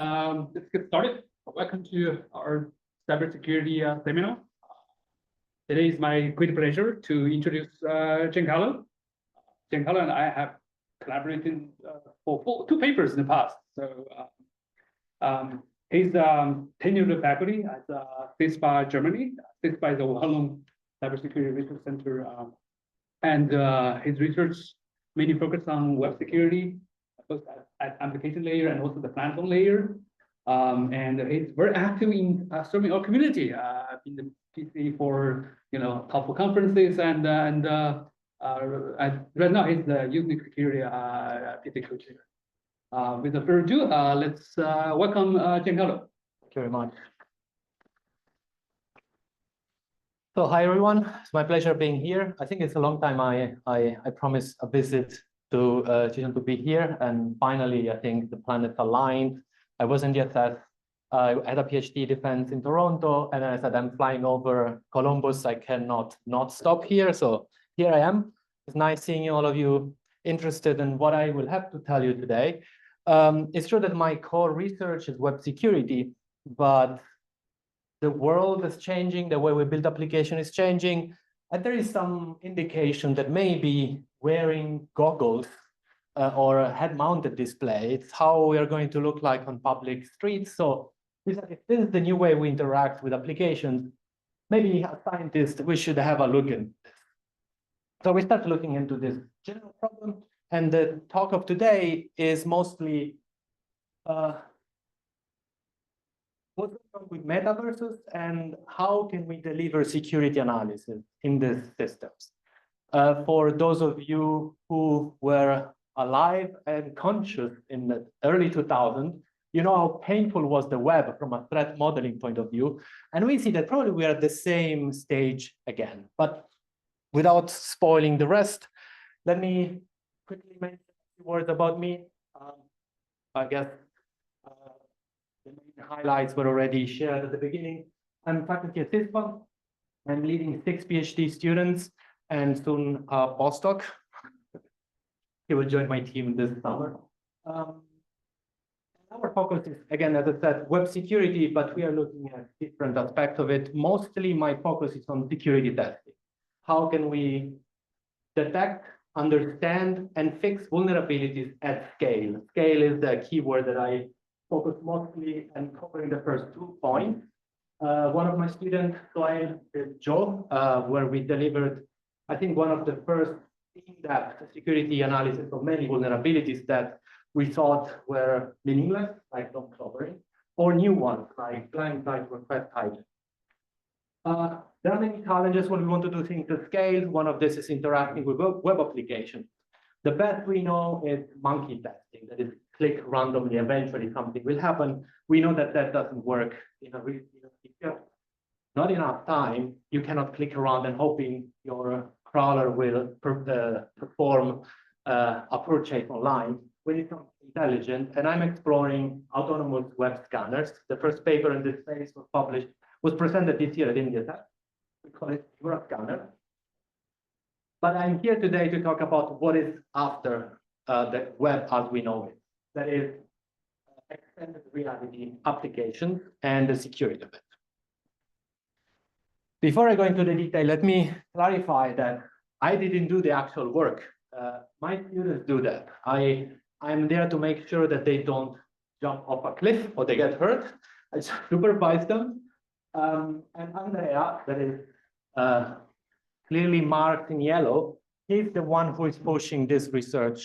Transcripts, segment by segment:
Let's get started. Welcome to our cybersecurity seminar. Today is my great pleasure to introduce Giancarlo. Giancarlo and I have collaborated for two papers in the past. So he's tenured faculty at CISPA Germany. CISPA is a well-known cybersecurity research center, and his research mainly focused on web security, both at application layer and also the platform layer. And he's very active in serving our community in the PC for helpful conferences and right now he's the using security PC co-chair. Without further ado, let's welcome Giancarlo. Thank you very much. So hi everyone, it's my pleasure being here. I think it's a long time I promised a visit to be here, and finally I think the planets aligned. I was in the SS. I had a PhD defense in Toronto, and I said I'm flying over Columbus. I cannot not stop here, so here I am. It's nice seeing all of you interested in what I will have to tell you today. It's true that my core research is web security, but the world is changing, the way we build application is changing, and there is some indication that maybe wearing goggles or a head-mounted display, it's how we are going to look like on public streets. So if this is the new way we interact with applications, maybe as scientists, we should have a look in this. So we start looking into this general problem, and the talk of today is mostly what's going on with metaverses and how can we deliver security analysis in these systems. For those of you who were alive and conscious in the early 2000s, you know how painful was the web from a threat modeling point of view. And we see that probably we are at the same stage again. But without spoiling the rest, let me quickly mention a few words about me. I guess the main highlights were already shared at the beginning. I'm faculty at CISPA. I'm leading 6 PhD students and soon a postdoc. He will join my team this summer. Our focus is, again, as I said, web security, but we are looking at different aspects of it. Mostly my focus is on security testing. How can we detect, understand, and fix vulnerabilities at scale? Scale is the keyword that I focus mostly and covering the first 2 points. One of my students, Joe, where we delivered, I think, one of the first in-depth security analysis of many vulnerabilities that we thought were meaningless, like DOM clobbering, or new ones like blind site request hijacking. There are many challenges when we want to do things at scale. One of this is interacting with web applications. The best we know is monkey testing, that is click randomly, eventually something will happen. We know that that doesn't work in a real, if you have not enough time, you cannot click around and hoping your crawler will perform a purchase online. We need something intelligent, and I'm exploring autonomous web scanners. The first paper in this space was presented this year at India. We call it Europe Scanner. But I'm here today to talk about what is after the web as we know it. That is extended reality applications and the security of it. Before I go into the detail, let me clarify that I didn't do the actual work. My students do that. I'm there to make sure that they don't jump off a cliff or they get hurt. I supervise them. And Andrea, that is clearly marked in yellow, he's the one who is pushing this research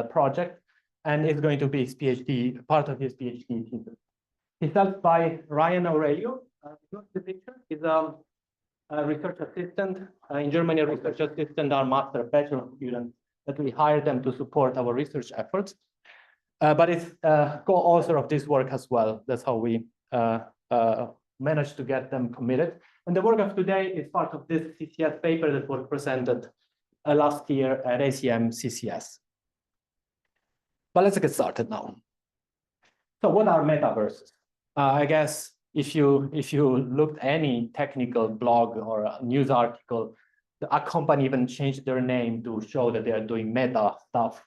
project, and is going to be his PhD, part of his PhD thesis. He's helped by Ryan Aurelio. The picture is a research assistant in Germany, a research assistant, our master bachelor students that we hire them to support our research efforts. But it's co-author of this work as well. That's how we managed to get them committed. And the work of today is part of this CCS paper that was presented last year at ACM CCS. But let's get started now. So what are metaverses? I guess if you looked at any technical blog or a news article, a company even changed their name to show that they are doing meta stuff.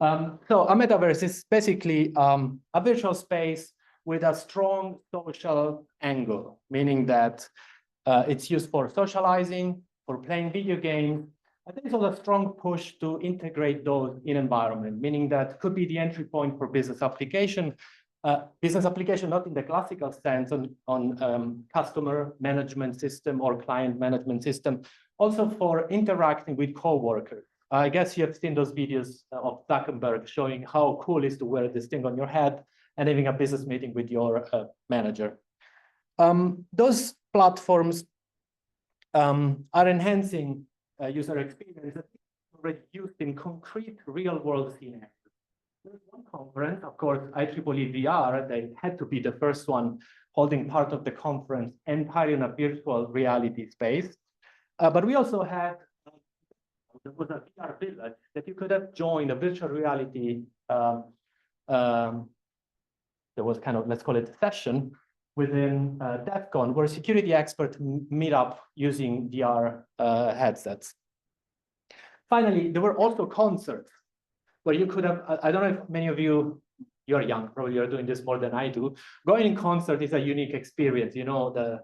So a metaverse is basically a virtual space with a strong social angle, meaning that it's used for socializing, for playing video games. And there is also a strong push to integrate those in environment, meaning that could be the entry point for business application. Business application, not in the classical sense on customer management system or client management system, also for interacting with coworkers. I guess you have seen those videos of Zuckerberg showing how cool it is to wear this thing on your head and having a business meeting with your manager. Those platforms are enhancing user experience that is already used in concrete real-world scenarios. There's one conference, of course, IEEE VR, they had to be the first one holding part of the conference entirely in a virtual reality space. But we also had there was a VR village that you could have joined a virtual reality. There was kind of, let's call it a session within DEF CON where security experts meet up using VR headsets. Finally, there were also concerts where you could have, I don't know if many of you, you're young, probably you're doing this more than I do. Going in concert is a unique experience, you know, the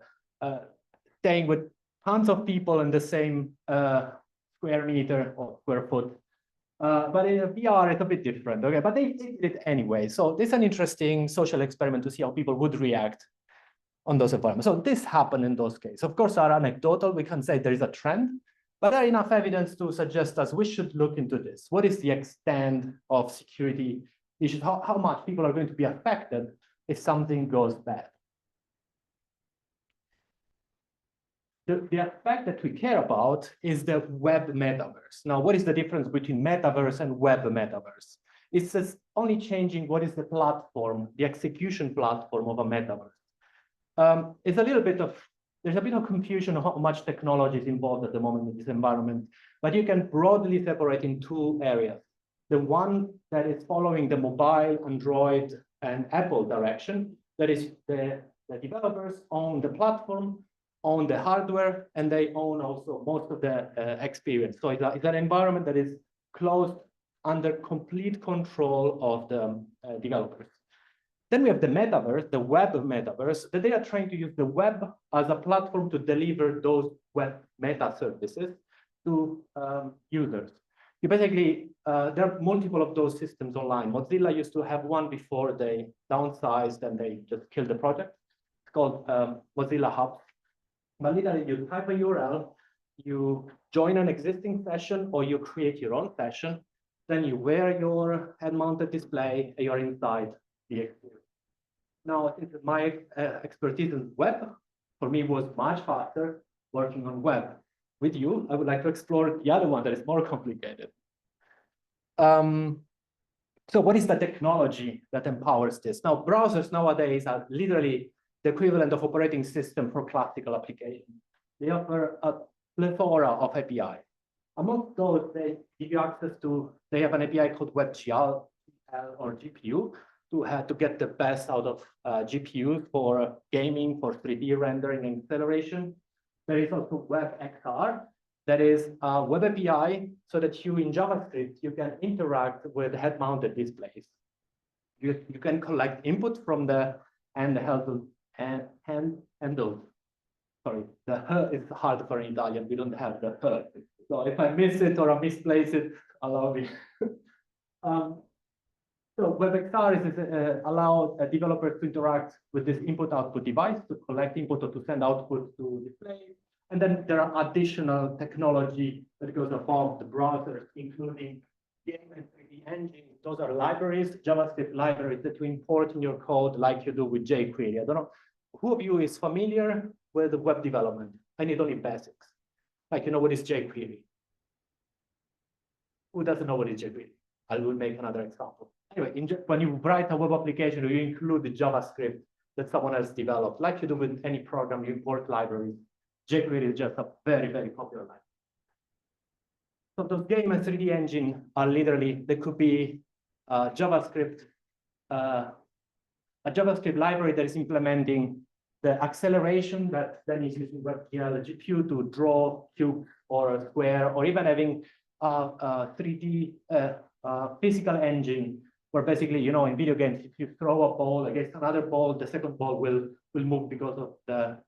staying with tons of people in the same square meter or square foot. But in VR, it's a bit different, okay? But they did it anyway. So this is an interesting social experiment to see how people would react on those environments. So this happened in those cases. Of course, are anecdotal. We can say there is a trend, but there is enough evidence to suggest us we should look into this. What is the extent of security issues? How much people are going to be affected if something goes bad? The aspect that we care about is the web metaverse. Now, what is the difference between metaverse and web metaverse? It's just only changing what is the platform, the execution platform of a metaverse. It's a little bit of, there's a bit of confusion on how much technology is involved at the moment in this environment, but you can broadly separate in two areas. The one that is following the mobile, Android, and Apple direction, that is the developers own the platform, own the hardware, and they own also most of the experience. So it's an environment that is closed under complete control of the developers. Then we have the metaverse, the web metaverse, that they are trying to use the web as a platform to deliver those web meta services to users. You basically, there are multiple of those systems online. Mozilla used to have one before they downsized and they just killed the project. It's called Mozilla Hubs. But literally, you type a URL, you join an existing session, or you create your own session. Then you wear your head-mounted display, and you're inside the experience. Now, since my expertise in web, for me, was much faster working on web. With you, I would like to explore the other one that is more complicated. So what is the technology that empowers this? Now, browsers nowadays are literally the equivalent of operating system for classical applications. They offer a plethora of APIs. Among those, they give you access to, they have an API called WebGL or GPU to get the best out of GPUs for gaming, for 3D rendering and acceleration. There is also WebXR, that is a web API so that you in JavaScript, you can interact with head-mounted displays. You can collect input from the handheld handle. Sorry, the H is hard for Italian. We don't have the H. So if I miss it or I misplace it, allow me. So WebXR is allow developers to interact with this input-output device to collect input or to send output to display. And then there are additional technology that goes above the browsers, including game and 3D engines. Those are libraries, JavaScript libraries that you import in your code like you do with jQuery. I don't know, who of you is familiar with web development? I need only basics. Like, you know what is jQuery? Who doesn't know what is jQuery? I will make another example. Anyway, when you write a web application, you include the JavaScript that someone else developed. Like you do with any program, you import libraries. jQuery is just a very, very popular library. So those game and 3D engine are literally, they could be JavaScript, a JavaScript library that is implementing the acceleration that then is using WebGL GPU to draw cube or a square, or even having a 3D physical engine, where basically, you know, in video games, if you throw a ball against another ball, the second ball will move because of the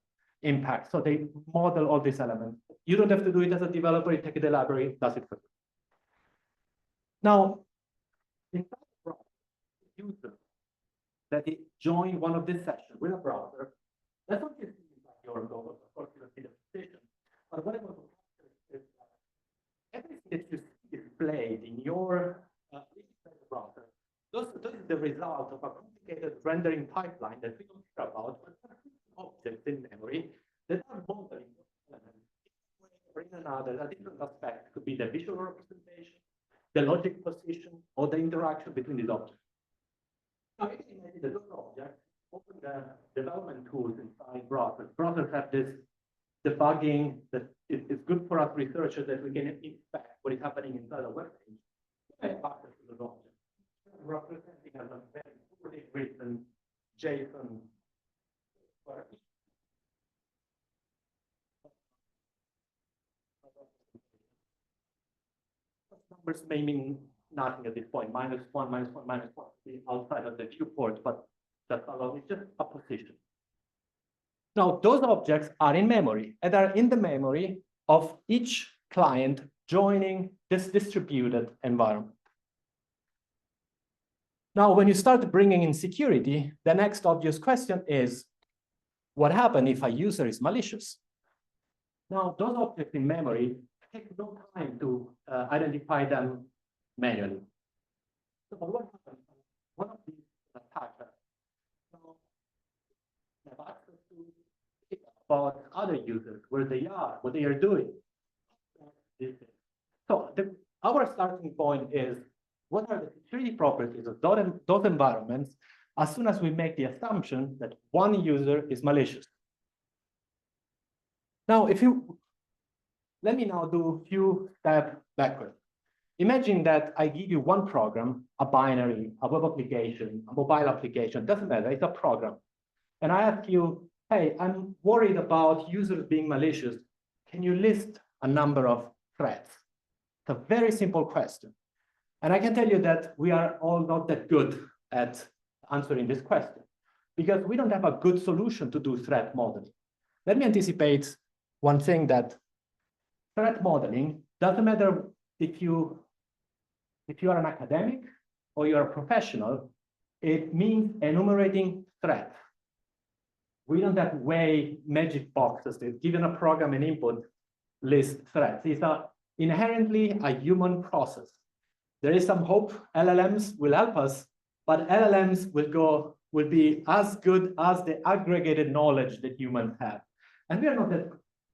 impact. So they model all these elements. You don't have to do it as a developer. You take the library, it does it for you. Now, in the user that they join one of these sessions with a browser, that's not just your goal, of course, you see the position. But what I want to capture is that everything that you see displayed in your browser, this is the result of a complicated rendering pipeline that we don't care about, but objects in memory that are modeling elements or in another, a different aspect. Could be the visual representation, the logic position, or the interaction between these objects. Now, you can imagine that those objects open the development tools inside browsers. Browsers have this debugging that is good for us researchers, that we can inspect what is happening inside a web page. We have access to those objects, representing as a very poorly written JSON. Numbers may mean nothing at this point. -1, -1, -1 outside of the viewport, but that's it's just a position. Now, those objects are in memory and are in the memory of each client joining this distributed environment. Now, when you start bringing in security, the next obvious question is, what happens if a user is malicious? Now, those objects in memory take no time to identify them manually. So what happens? One of these attackers have access to about other users, where they are, what they are doing. So our starting point is, what are the security properties of those environments as soon as we make the assumption that one user is malicious? Now, let me now do a few steps backward. Imagine that I give you one program, a binary, a web application, a mobile application, doesn't matter, it's a program. And I ask you, hey, I'm worried about users being malicious. Can you list a number of threats? It's a very simple question. And I can tell you that we are all not that good at answering this question, because we don't have a good solution to do threat modeling. Let me anticipate one thing, that threat modeling doesn't matter if you are an academic or you're a professional. It means enumerating threats. We don't have magic boxes that given a program an input list threats. It's inherently a human process. There is some hope LLMs will help us, but LLMs will be as good as the aggregated knowledge that humans have. And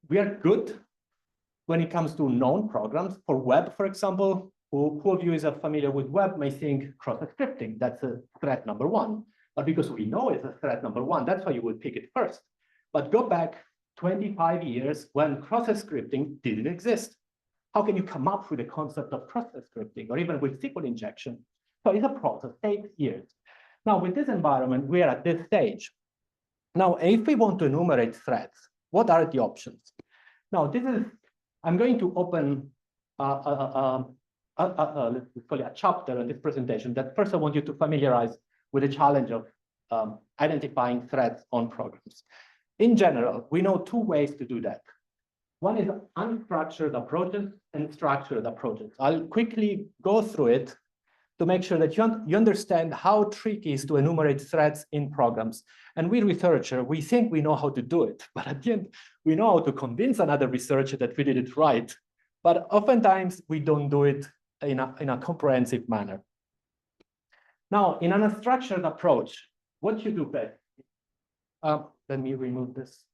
we are good when it comes to known programs. For web, for example, who of you is familiar with web may think cross-scripting, that's a threat number one. But because we know it's a threat number one, that's why you would pick it first. But go back 25 years when cross-scripting didn't exist. How can you come up with the concept of cross-scripting or even with SQL injection? So it's a process, takes years. Now, with this environment, we are at this stage. Now, if we want to enumerate threats, what are the options? Now, I'm going to open let's call it a chapter in this presentation that first I want you to familiarize with the challenge of identifying threats on programs. In general, we know two ways to do that. One is unstructured approaches and structured approaches. I'll quickly go through it to make sure that you understand how tricky it is to enumerate threats in programs. And we researchers, we think we know how to do it, but at the end, we know how to convince another researcher that we did it right. But oftentimes, we don't do it in a comprehensive manner. Now, in an unstructured approach, what you do best? Let me remove this.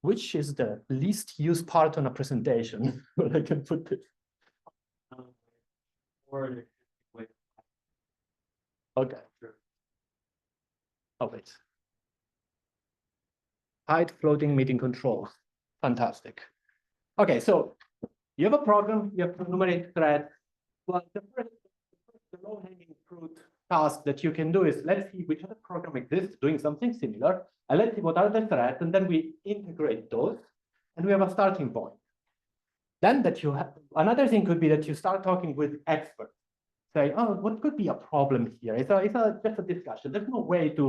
Which is the least used part on a presentation where I can put this? Okay. Oh, wait. Hide floating meeting controls. Fantastic. Okay, so you have a program, you have to enumerate threats. Well, the low-hanging fruit task that you can do is, let's see which other program exists doing something similar, and let's see what are the threats, and then we integrate those, and we have a starting point. Then that you have, another thing could be that you start talking with experts. Say, oh, what could be a problem here? It's just a discussion. There's no way to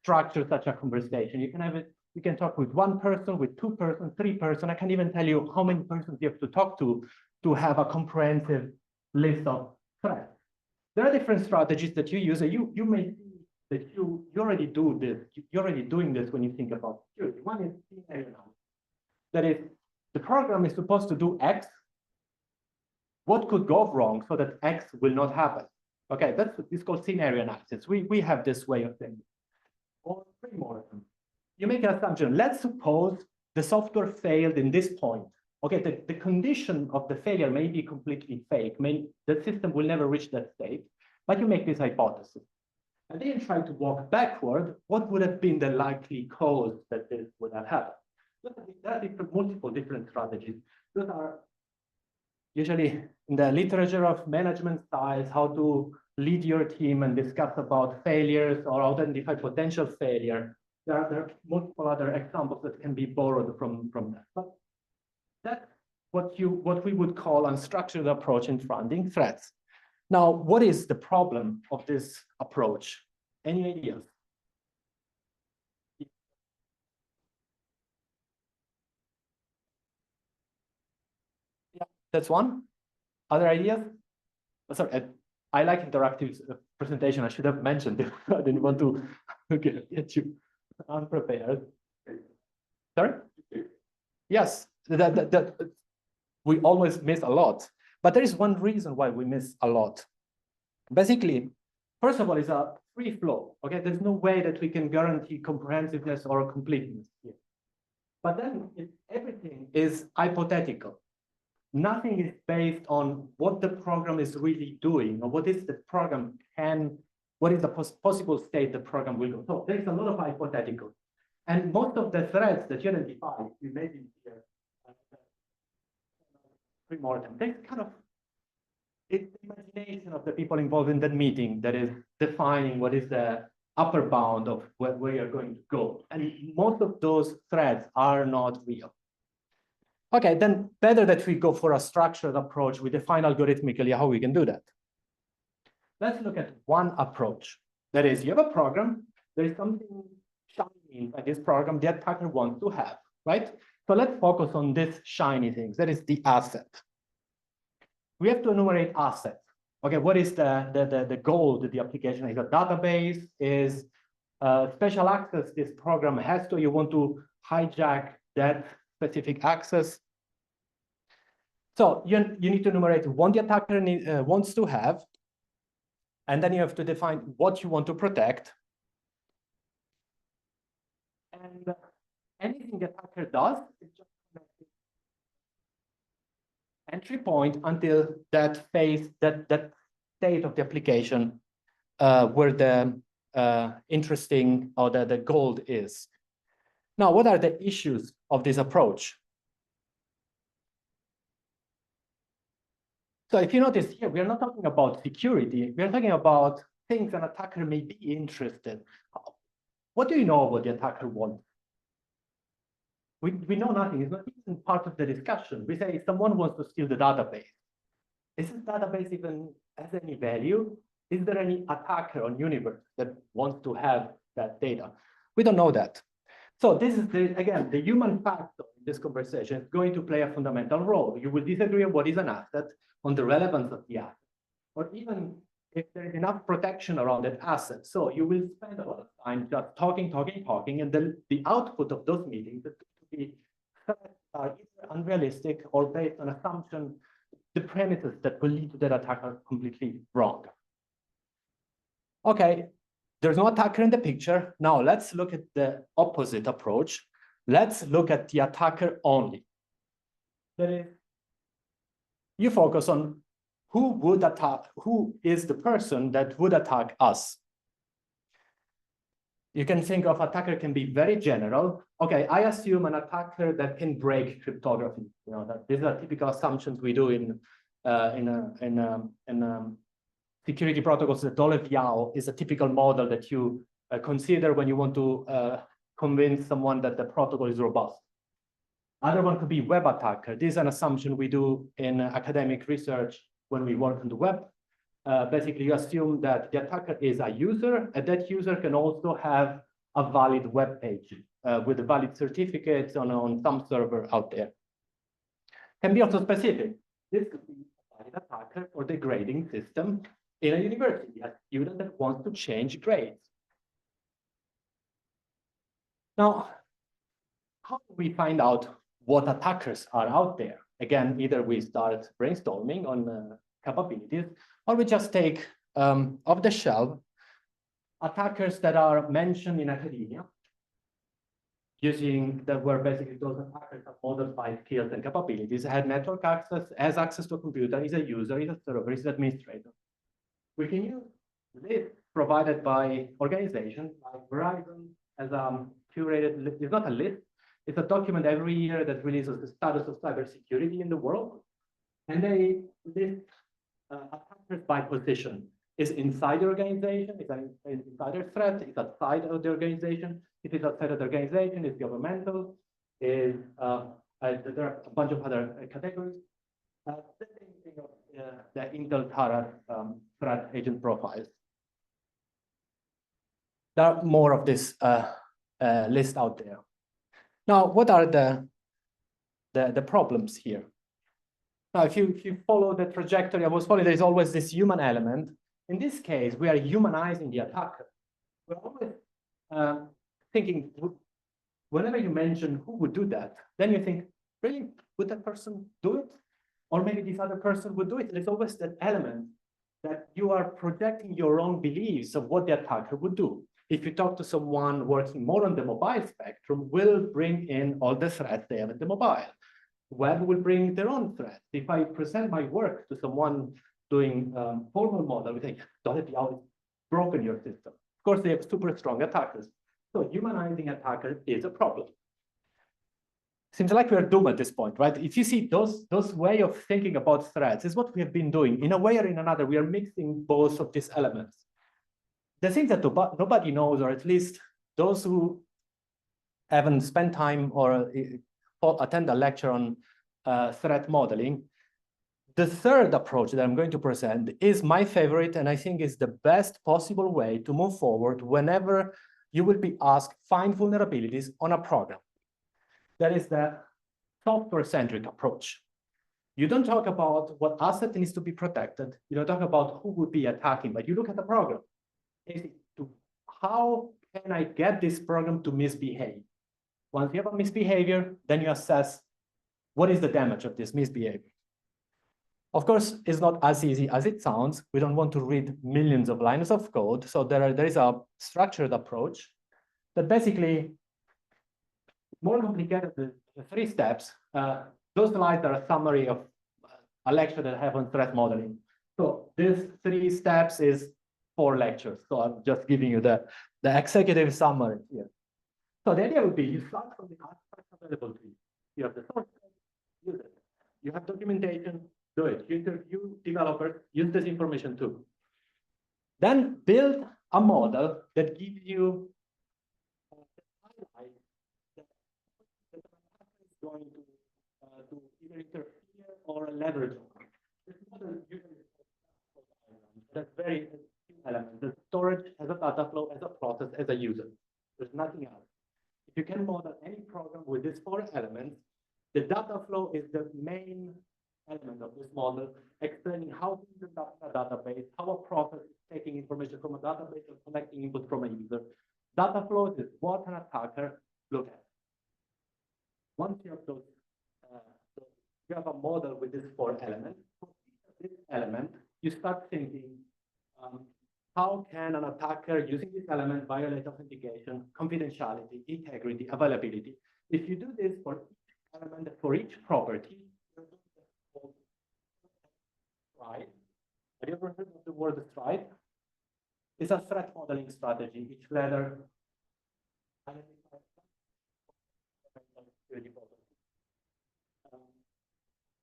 structure such a conversation. You can have it, you can talk with one person, with two persons, three persons. I can't even tell you how many persons you have to talk to have a comprehensive list of threats. There are different strategies that you use. You may see that you already do this. You're already doing this when you think about security. One is scenario analysis. That is, the program is supposed to do X. What could go wrong so that X will not happen? Okay, it's called scenario analysis. We have this way of thinking. Or pre-mortem. You make an assumption. Let's suppose the software failed in this point. Okay, the condition of the failure may be completely fake. The system will never reach that state, but you make this hypothesis. And then you try to walk backward. What would have been the likely cause that this would have happened? There are multiple different strategies. Those are usually in the literature of management styles, how to lead your team and discuss about failures or identify potential failure. There are multiple other examples that can be borrowed from that. But that's what we would call unstructured approach in finding threats. Now, what is the problem of this approach? Any ideas? Yeah, that's one. Other ideas? Oh, sorry, I like interactive presentation. I should have mentioned it. I didn't want to get you unprepared. Sorry? Yes, we always miss a lot. But there is one reason why we miss a lot. Basically, first of all, it's a free flow. Okay, there's no way that we can guarantee comprehensiveness or completeness here. But then everything is hypothetical. Nothing is based on what the program is really doing or what is the program what is the possible state the program will go. So there's a lot of hypothetical. And most of the threats that you identify, you maybe here, pre-mortem, there's kind of, it's the imagination of the people involved in that meeting that is defining what is the upper bound of where you're going to go. And most of those threats are not real. Okay, then better that we go for a structured approach. We define algorithmically how we can do that. Let's look at one approach. That is, you have a program, there is something shiny inside this program the attacker wants to have, right? So let's focus on this shiny thing, that is the asset. We have to enumerate assets. Okay, what is the goal that the application is? A database, is special access this program has to, you want to hijack that specific access. So you need to enumerate what the attacker wants to have, and then you have to define what you want to protect. And anything the attacker does is just entry point until that phase, that state of the application where the interesting or the goal is. Now, what are the issues of this approach? So if you notice here, we are not talking about security. We are talking about things an attacker may be interested. What do you know about the attacker wants? We know nothing. It's not even part of the discussion. We say someone wants to steal the database. Is this database even has any value? Is there any attacker on universe that wants to have that data? We don't know that. So this is, again, the human factor in this conversation is going to play a fundamental role. You will disagree on what is an asset, on the relevance of the asset, or even if there is enough protection around that asset. So you will spend a lot of time just talking, and then the output of those meetings are either unrealistic or based on assumption, the premises that will lead to that attack are completely wrong. Okay, there's no attacker in the picture. Now let's look at the opposite approach. Let's look at the attacker only. That is, you focus on who would attack, who is the person that would attack us. You can think of attacker can be very general. Okay, I assume an attacker that can break cryptography. You know, that these are typical assumptions we do in security protocols, the Dolev-Yao is a typical model that you consider when you want to convince someone that the protocol is robust. Other one could be web attacker. This is an assumption we do in academic research when we work on the web. Basically, you assume that the attacker is a user, and that user can also have a valid web page with a valid certificate on some server out there. Can be also specific. This could be a valid attacker for the grading system in a university, a student that wants to change grades. Now, how do we find out what attackers are out there? Again, either we start brainstorming on capabilities, or we just take off the shelf attackers that are mentioned in academia, using that were basically those attackers have modified skills and capabilities, had network access, has access to a computer, is a user, is a server, is an administrator. We can use lists provided by organizations like Verizon as a curated list. It's not a list, it's a document every year that releases the status of cybersecurity in the world. And they list attackers by position. Is inside the organization, is an insider threat, is outside of the organization. If it's outside of the organization, it's governmental, is there are a bunch of other categories. The same thing of the Intel Tara threat agent profiles. There are more of this list out there. Now, what are the problems here? Now, if you follow the trajectory I was following, there's always this human element. In this case, we are humanizing the attacker. We're always thinking, whenever you mention who would do that, then you think, really, would that person do it? Or maybe this other person would do it. There's always that element that you are projecting your own beliefs of what the attacker would do. If you talk to someone working more on the mobile spectrum, will bring in all the threats they have at the mobile. Web will bring their own threats. If I present my work to someone doing formal model, we think, Dolev-Yao has broken your system. Of course, they have super strong attackers. So humanizing attackers is a problem. Seems like we're doomed at this point, right? If you see those way of thinking about threats is what we have been doing. In a way or in another, we are mixing both of these elements. The thing that nobody knows, or at least those who haven't spent time or attend a lecture on threat modeling, the third approach that I'm going to present is my favorite, and I think is the best possible way to move forward whenever you will be asked, find vulnerabilities on a program. That is the software-centric approach. You don't talk about what asset needs to be protected. You don't talk about who would be attacking, but you look at the program. How can I get this program to misbehave? Once you have a misbehavior, then you assess what is the damage of this misbehavior. Of course, it's not as easy as it sounds. We don't want to read millions of lines of code. So there is a structured approach that basically more complicated than the 3 steps. Those slides are a summary of a lecture that I have on threat modeling. So this 3 steps is 4 lectures. So I'm just giving you the executive summary here. So the idea would be you start from the artifacts available to you. You have the source code, use it. You have documentation, do it. You interview developers, use this information too. Then build a model that gives you is going to either interfere or leverage. This model usually that's very key element. The storage as a data flow, as a process, as a user. There's nothing else. If you can model any program with these 4 elements, the data flow is the main element of this model, explaining how to build up a database, how a process is taking information from a database and collecting input from a user. Data flows is what an attacker looks at. Once you have those, you have a model with these 4 elements. For this element, you start thinking, how can an attacker using this element violate authentication, confidentiality, integrity, availability? If you do this for each element, for each property, stride. Have you ever heard of the word stride? It's a threat modeling strategy. Each letter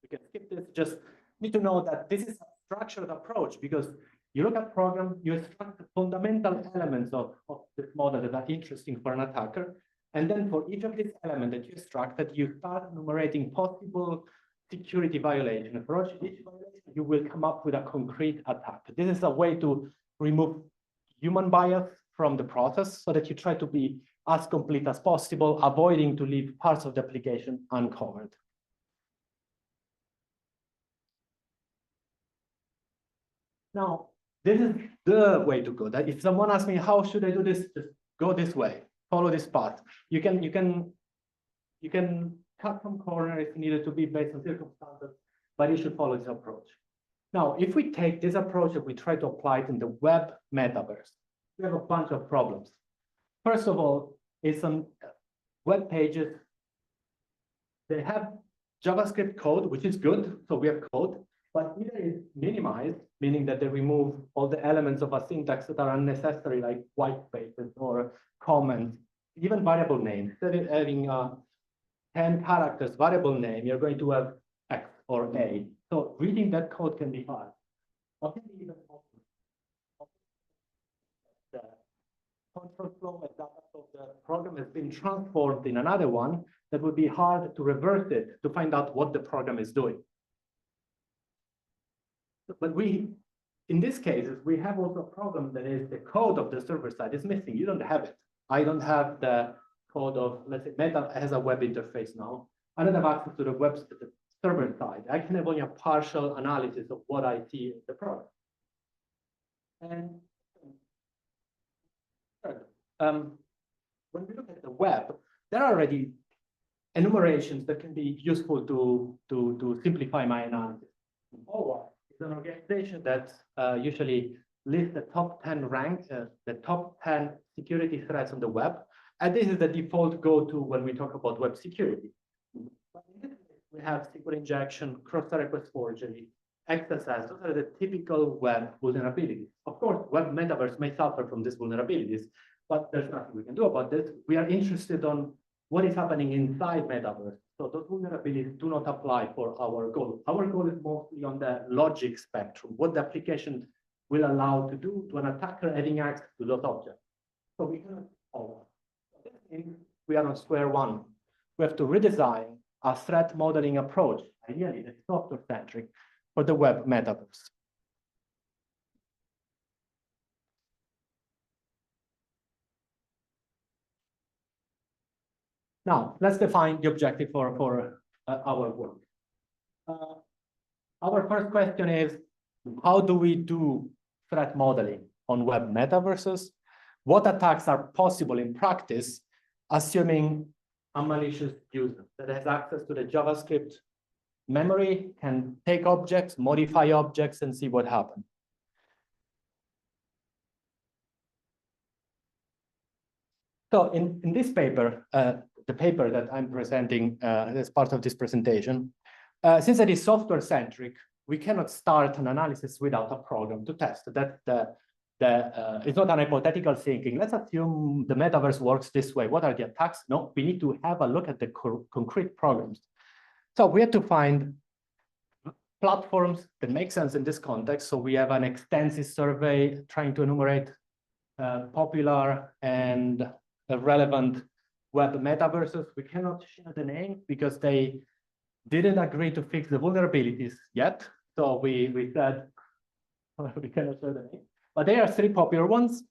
we can skip this. Just need to know that this is a structured approach because You look at program, you extract the fundamental elements of this model that are interesting for an attacker. And then for each of these elements that you extracted, you start enumerating possible security violation. And for each violation, you will come up with a concrete attack. This is a way to remove human bias from the process so that you try to be as complete as possible, avoiding to leave parts of the application uncovered. Now, this is the way to go. That if someone asks me, how should I do this? Just go this way, follow this path. You can cut some corners if needed to be based on circumstances, but you should follow this approach. Now, if we take this approach and we try to apply it in the web metaverse, we have a bunch of problems. First of all, is some web pages, they have JavaScript code, which is good, so we have code, but either is minimized, meaning that they remove all the elements of a syntax that are unnecessary, like white spaces or comments, even variable names. Instead of having 10 characters variable name, you're going to have X or A. So reading that code can be hard. Or can be even the control flow and data of the program has been transformed in another one that would be hard to reverse it to find out what the program is doing. But in these cases, we have also a problem that is the code of the server side is missing. You don't have it. I don't have the code of, let's say, Meta has a web interface now. I don't have access to the web the server side. I can have only a partial analysis of what I see in the program. And when we look at the web, there are already enumerations that can be useful to simplify my analysis. OWASP is an organization that usually lists the top 10 the top 10 security threats on the web. And this is the default go-to when we talk about web security. But in this case, we have SQL injection, cross-site request forgery, XSS. Those are the typical web vulnerabilities. Of course, web metaverse may suffer from these vulnerabilities, but there's nothing we can do about this. We are interested on what is happening inside metaverse. So those vulnerabilities do not apply for our goal. Our goal is mostly on the logic spectrum, what the application will allow to do to an attacker having access to those objects. So we cannot follow. This means we are on square one. We have to redesign a threat modeling approach, ideally that's software-centric, for the web metaverse. Now, let's define the objective for our work. Our first question is, how do we do threat modeling on web metaverses? What attacks are possible in practice, assuming a malicious user that has access to the JavaScript memory, can take objects, modify objects, and see what happens? So in this paper, the paper that I'm presenting as part of this presentation, since it is software-centric, we cannot start an analysis without a program to test. It's not an hypothetical thinking. Let's assume the metaverse works this way. What are the attacks? No, we need to have a look at the concrete programs. So we have to find platforms that make sense in this context. So we have an extensive survey trying to enumerate popular and relevant web metaverses. We cannot share the name because they didn't agree to fix the vulnerabilities yet. So we said we cannot share the name. But there are 3 popular ones,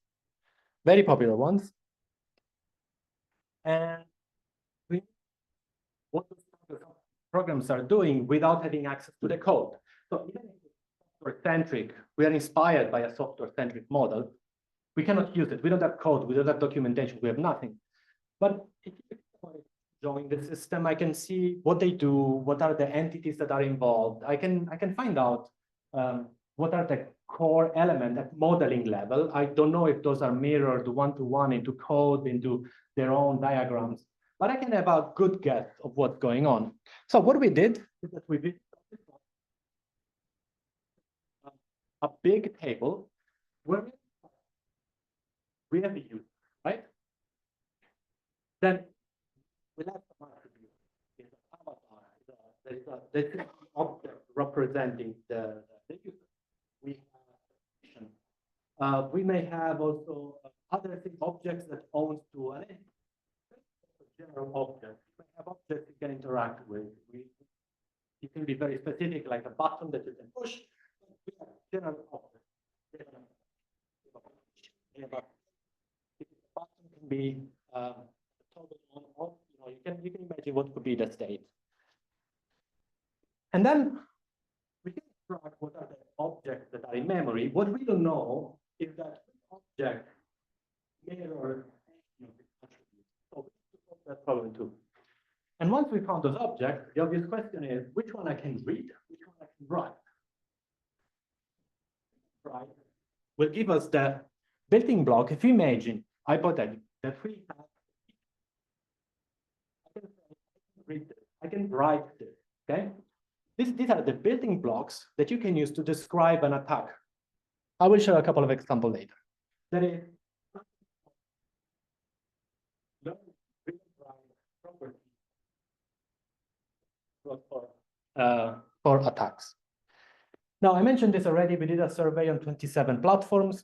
very popular ones. And what the programs are doing without having access to the code. So even if it's software-centric, we are inspired by a software-centric model. We cannot use it. We don't have code. We don't have documentation. We have nothing. But if you join the system, I can see what they do, what are the entities that are involved. I can find out what are the core elements at modeling level. I don't know if those are mirrored one-to-one into code, into their own diagrams, but I can have a good guess of what's going on. So what we did is that we did a big table where we have the user, right? Then we have some attribute. It's an avatar. There's an object representing the user. We have We may have also other objects that owns to an entity. General objects. You may have objects you can interact with. You can be very specific, like a button that you can push. We have general objects. The button can be toggle on off. You can imagine what could be the state. And then we can track what are the objects that are in memory. What we don't know is that object mirrors any of the attributes. So we need to solve that problem too. And once we found those objects, the obvious question is which one I can read, which one I can write. Right? Will give us the building block. If you imagine, hypothetically, that we have, I can read this, I can write this. Okay. These are the building blocks that you can use to describe an attack. I will show a couple of examples later. That is for attacks. Now, I mentioned this already. We did a survey on 27 platforms.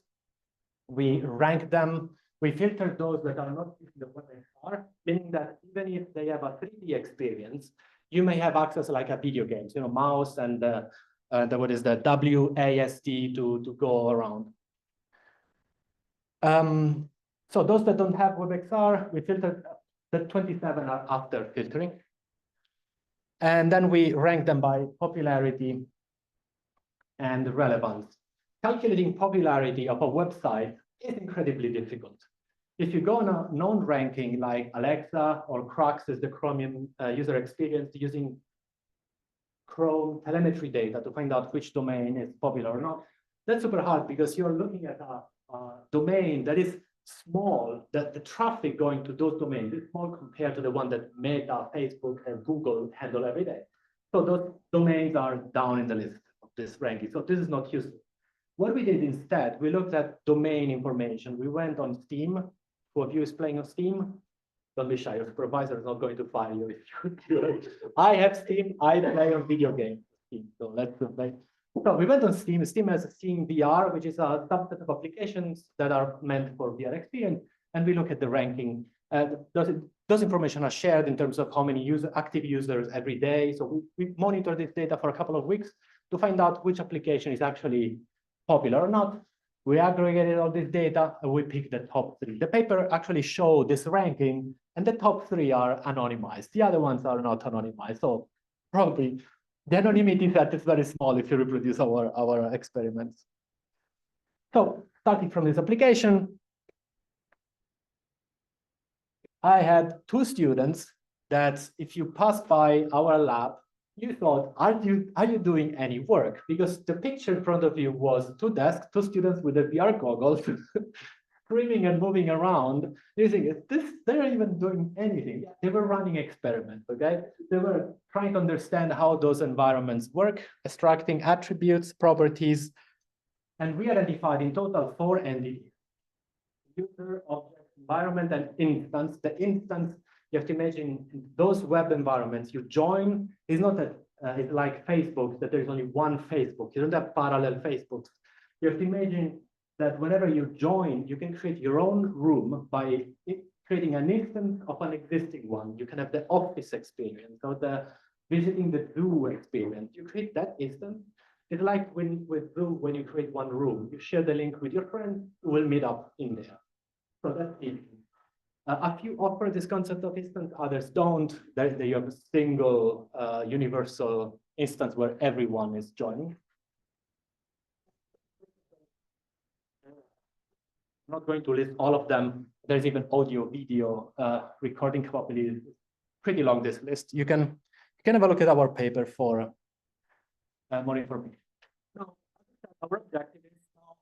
We ranked them. We filtered those that are not using the WebXR, meaning that even if they have a 3D experience, you may have access like a video games, mouse and what is the WASD to go around. So those that don't have WebXR, we filtered the 27 are after filtering. And then we rank them by popularity and relevance. Calculating popularity of a website is incredibly difficult. If you go on a known ranking like Alexa or Crux is the Chromium user experience using Chrome telemetry data to find out which domain is popular or not, that's super hard because you're looking at a domain that is small, that the traffic going to those domains is small compared to the one that Meta, Facebook, and Google handle every day. So those domains are down in the list of this ranking. So this is not useful. What we did instead, we looked at domain information. We went on Steam. Who of you is playing on Steam? Don't be shy. Your supervisor is not going to fire you if you do it. I have Steam. I play on video games. So let's play. So we went on Steam. Steam has Steam VR, which is a subset of applications that are meant for VR experience. And we look at the ranking. Those information are shared in terms of how many active users every day. So we monitor this data for a couple of weeks to find out which application is actually popular or not. We aggregated all this data and we picked the top 3. The paper actually showed this ranking, and the top 3 are anonymized. The other ones are not anonymized. So probably the anonymity set is very small if you reproduce our experiments. So starting from this application, I had 2 students that if you pass by our lab, you thought, are you doing any work? Because the picture in front of you was 2 desks, 2 students with the VR goggles, screaming and moving around. You think, they're even doing anything. Yeah, they were running experiments, okay? They were trying to understand how those environments work, extracting attributes, properties, and we identified in total 4 entities: user, object, environment, and instance. The instance, you have to imagine those web environments you join is not that it's like Facebook, that there's only one Facebook. You don't have parallel Facebooks. You have to imagine that whenever you join, you can create your own room by creating an instance of an existing one. You can have the office experience or the visiting the zoo experience. You create that instance. It's like with Zoom, when you create one room, you share the link with your friends who will meet up in there. So that's it. A few offer this concept of instance, others don't. They have a single universal instance where everyone is joining. I'm not going to list all of them. There's even audio, video, recording capabilities. Pretty long, this list. You can have a look at our paper for more information. Now, our objective is now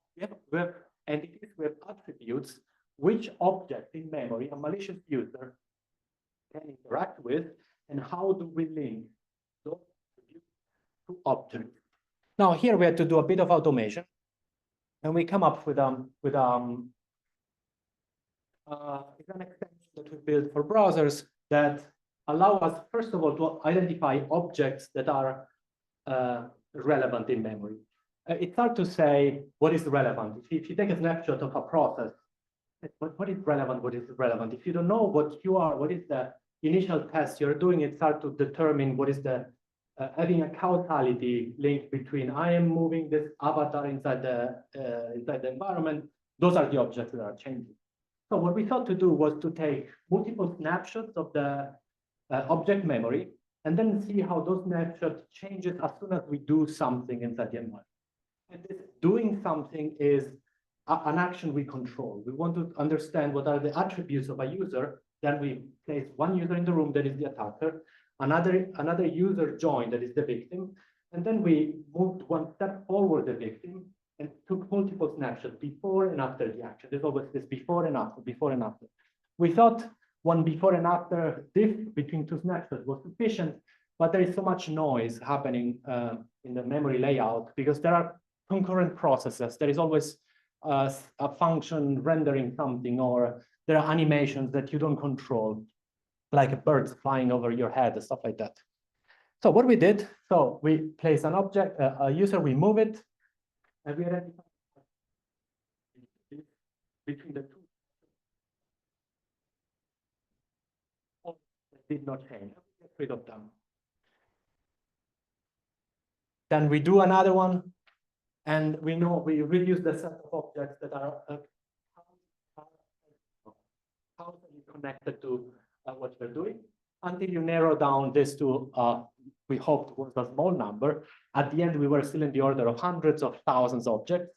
we have entities, we have attributes, which object in memory a malicious user can interact with, and how do we link those attributes to objects. Now, here we had to do a bit of automation, and we come up with it's an extension that we built for browsers that allow us, first of all, to identify objects that are relevant in memory. it's hard to say what is relevant. If you take a snapshot of a process, what is relevant, what is irrelevant? If you don't know what you are, what is the initial test you're doing, it's hard to determine what is the having a causality link between I am moving this avatar inside the environment. Those are the objects that are changing. So what we thought to do was to take multiple snapshots of the object memory and then see how those snapshots changes as soon as we do something inside the environment. And this doing something is an action we control. We want to understand what are the attributes of a user. Then we place one user in the room, that is the attacker, another user joined, that is the victim, and then we moved one step forward the victim and took multiple snapshots before and after the action. There's always this before and after, before and after. We thought one before and after diff between two snapshots was sufficient, but there is so much noise happening in the memory layout because there are concurrent processes. There is always a function rendering something, or there are animations that you don't control, like birds flying over your head and stuff like that. So what we did, so we place an object, a user, we move it, and we identify between the two. Did not change. Get rid of them. Then we do another one, and we know we reduce the set of objects that are causally connected to what we're doing until you narrow down this to we hoped was a small number. At the end, we were still in the order of hundreds of thousands of objects.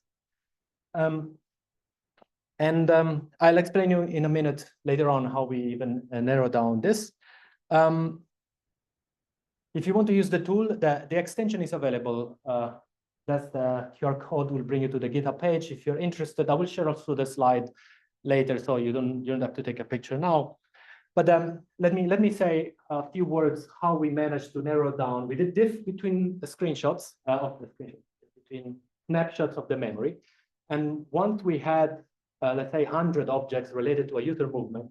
I'll explain you in a minute later on how we even narrow down this. If you want to use the tool, the extension is available. That's the QR code will bring you to the GitHub page. If you're interested, I will share also the slide later, so you don't have to take a picture now. But let me say a few words how we managed to narrow down. We did diff between the screenshots between snapshots of the memory, and once we had let's say 100 objects related to a user movement,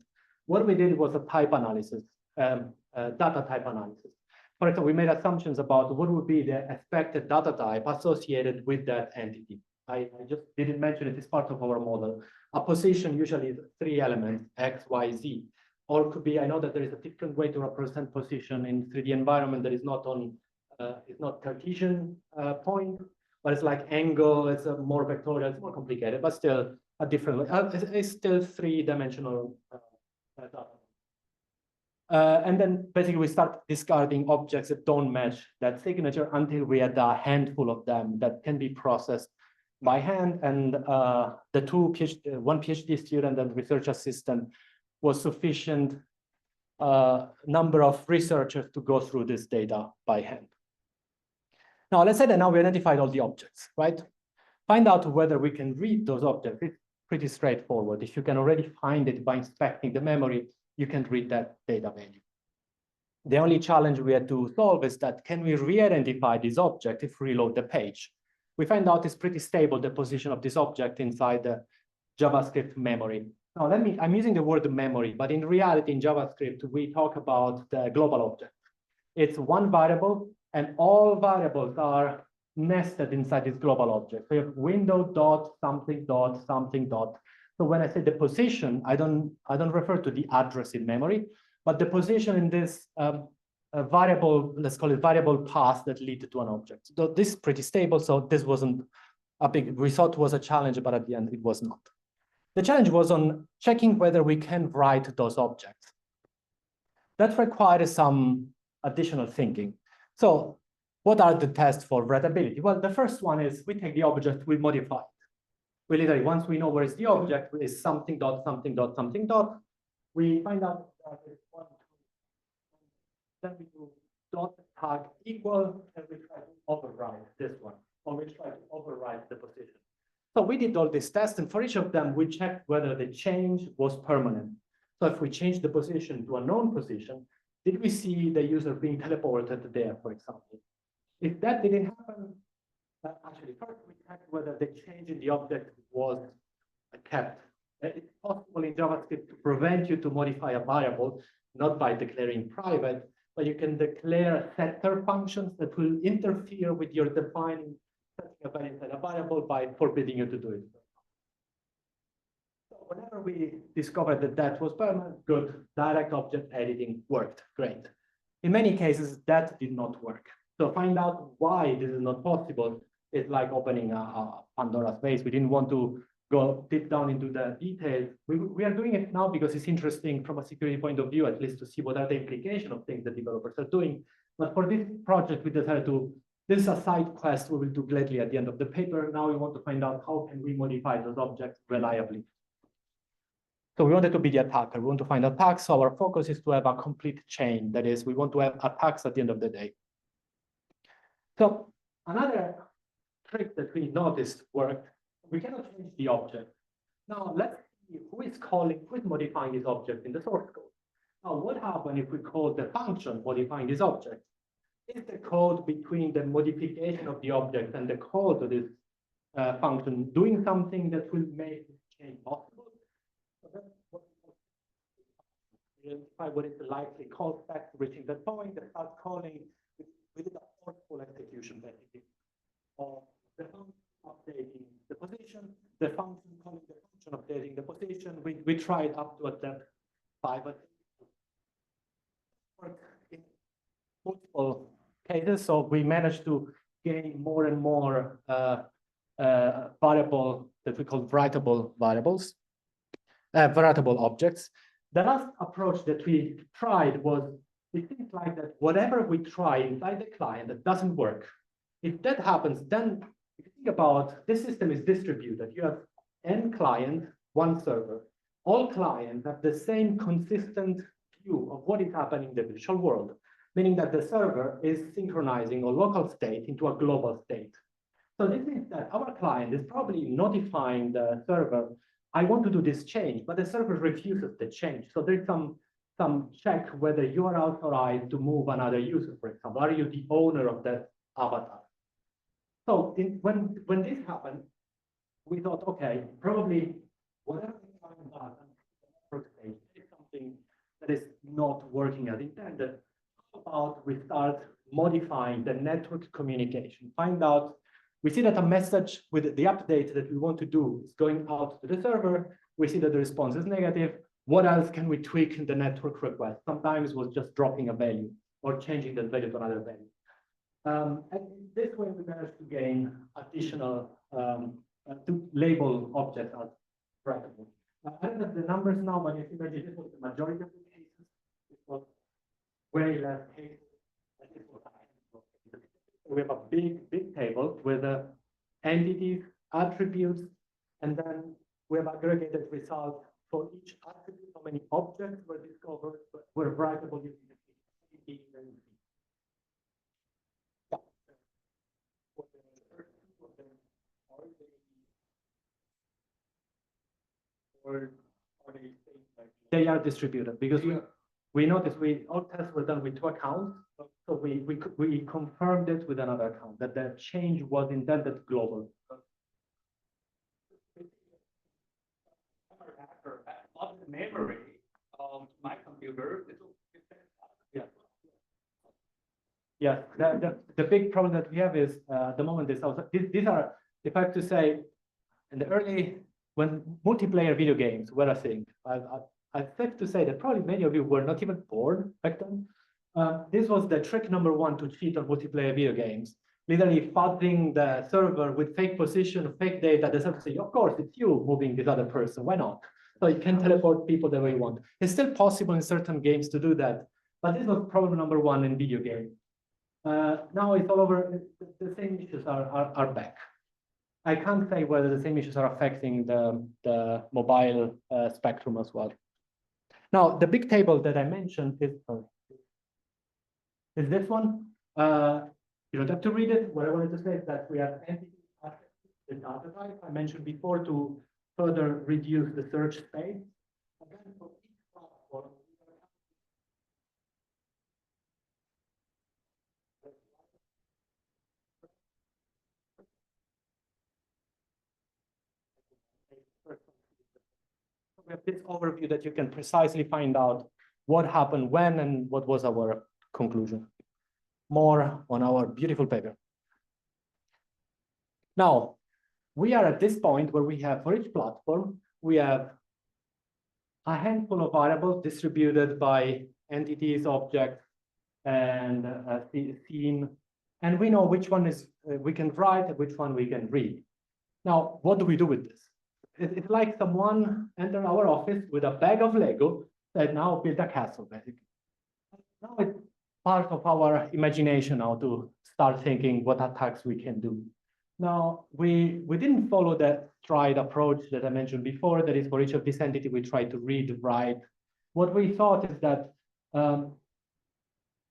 what we did was a type analysis, data type analysis. For example, we made assumptions about what would be the expected data type associated with that entity. I just didn't mention it as part of our model. A position usually is 3 elements, X, Y, Z. Or it could be, I know that there is a different way to represent position in 3D environment that is not on, it's not Cartesian point, but it's like angle, it's a more vectorial, it's more complicated, but still a different way. It's still 3-dimensional data. And then basically we start discarding objects that don't match that signature until we had a handful of them that can be processed by hand. And one PhD student and research assistant was sufficient number of researchers to go through this data by hand. Now, let's say that now we identified all the objects, right? Find out whether we can read those objects. It's pretty straightforward. If you can already find it by inspecting the memory, you can read that data value. The only challenge we had to solve is that can we re-identify this object if we reload the page? We find out it's pretty stable, the position of this object inside the JavaScript memory. Now, I'm using the word memory, but in reality, in JavaScript, we talk about the global object. It's one variable, and all variables are nested inside this global object. So you have window dot something dot something dot. So when I say the position, I don't refer to the address in memory, but the position in this variable, let's call it variable path that lead to an object. So this is pretty stable. So this wasn't a big, we thought was a challenge, but at the end it was not. The challenge was on checking whether we can write those objects. That requires some additional thinking. So what are the tests for readability? Well, the first one is we take the object, we modify it. We literally, once we know where is the object, is something dot, something dot, something dot, we find out that it's 1, 2, then we do dot tag equal, and we try to override this one, or we try to override the position. So we did all these tests, and for each of them, we checked whether the change was permanent. So if we change the position to a known position, did we see the user being teleported there, for example? If that didn't happen, actually, first we checked whether the change in the object was kept. It's possible in JavaScript to prevent you to modify a variable, not by declaring private, but you can declare setter functions that will interfere with your defining setting a value inside a variable by forbidding you to do it. So whenever we discovered that that was permanent, good, direct object editing worked, great. In many cases, that did not work. So find out why this is not possible is like opening a Pandora's vase. We didn't want to go deep down into the details. We are doing it now because it's interesting from a security point of view, at least to see what are the implications of things that developers are doing. But for this project, we decided to, this is a side quest we will do gladly at the end of the paper. Now we want to find out how can we modify those objects reliably. So we wanted to be the attacker. We want to find attacks. So our focus is to have a complete chain. That is, we want to have attacks at the end of the day. So another trick that we noticed worked, we cannot change the object. Now let's see who is modifying this object in the source code. Now what happens if we call the function modifying this object? Is the code between the modification of the object and the code of this function doing something that will make this change possible? So that's what we identify what is the likely call stack reaching that point that starts calling with a forceful execution basically of the function updating the position, the function calling the function updating the position. We tried up to a depth 5, but in multiple cases. So we managed to gain more and more variable that we call writable variables, writable objects. The last approach that we tried was, it seems like that whatever we try inside the client that doesn't work, if that happens, then if you think about this system is distributed. You have n client, one server. All clients have the same consistent view of what is happening in the virtual world, meaning that the server is synchronizing a local state into a global state. So this means that our client is probably notifying the server, I want to do this change, but the server refuses the change. So there's some check whether you are authorized to move another user, for example. Are you the owner of that avatar? So when this happened, we thought, okay, probably whatever the client does is something that is not working as intended. How about we start modifying the network communication? Find out, we see that a message with the update that we want to do is going out to the server. We see that the response is negative. What else can we tweak in the network request? Sometimes it was just dropping a value or changing that value to another value. And this way we managed to gain additional, to label objects as writable. I don't have the numbers now, but if you imagine this was the majority of the cases, it was way less cases. And this was we have a big table with entities, attributes, and then we have aggregated results for each attribute, how many objects were discovered, were writable using the key. They are distributed because we noticed all tests were done with 2 accounts. So we confirmed it with another account that the change was intended global. Memory of my computer. Yeah, the big problem that we have is the moment these are, if I have to say, in the early, when multiplayer video games were a thing, I have to say that probably many of you were not even born back then. This was the trick number 1 to cheat on multiplayer video games. Literally fuzzing the server with fake position, fake data. The server say, of course, it's you moving this other person. Why not? So you can teleport people the way you want. It's still possible in certain games to do that, but this was problem number 1 in video games. Now it's all over. The same issues are back. I can't say whether the same issues are affecting the mobile spectrum as well. Now, the big table that I mentioned is this one. You don't have to read it. What I wanted to say is that we have entities, the data type I mentioned before to further reduce the search space. And then for each platform, we have this overview that you can precisely find out what happened when and what was our conclusion. More on our beautiful paper. Now, we are at this point where we have, for each platform, we have a handful of variables distributed by entities, objects, and theme. And we know which one is we can write and which one we can read. Now, what do we do with this? It's like someone entered our office with a bag of Lego that now build a castle, basically. Now it's part of our imagination now to start thinking what attacks we can do. Now, we didn't follow that stride approach that I mentioned before. That is, for each of these entities, we try to read, write. What we thought is that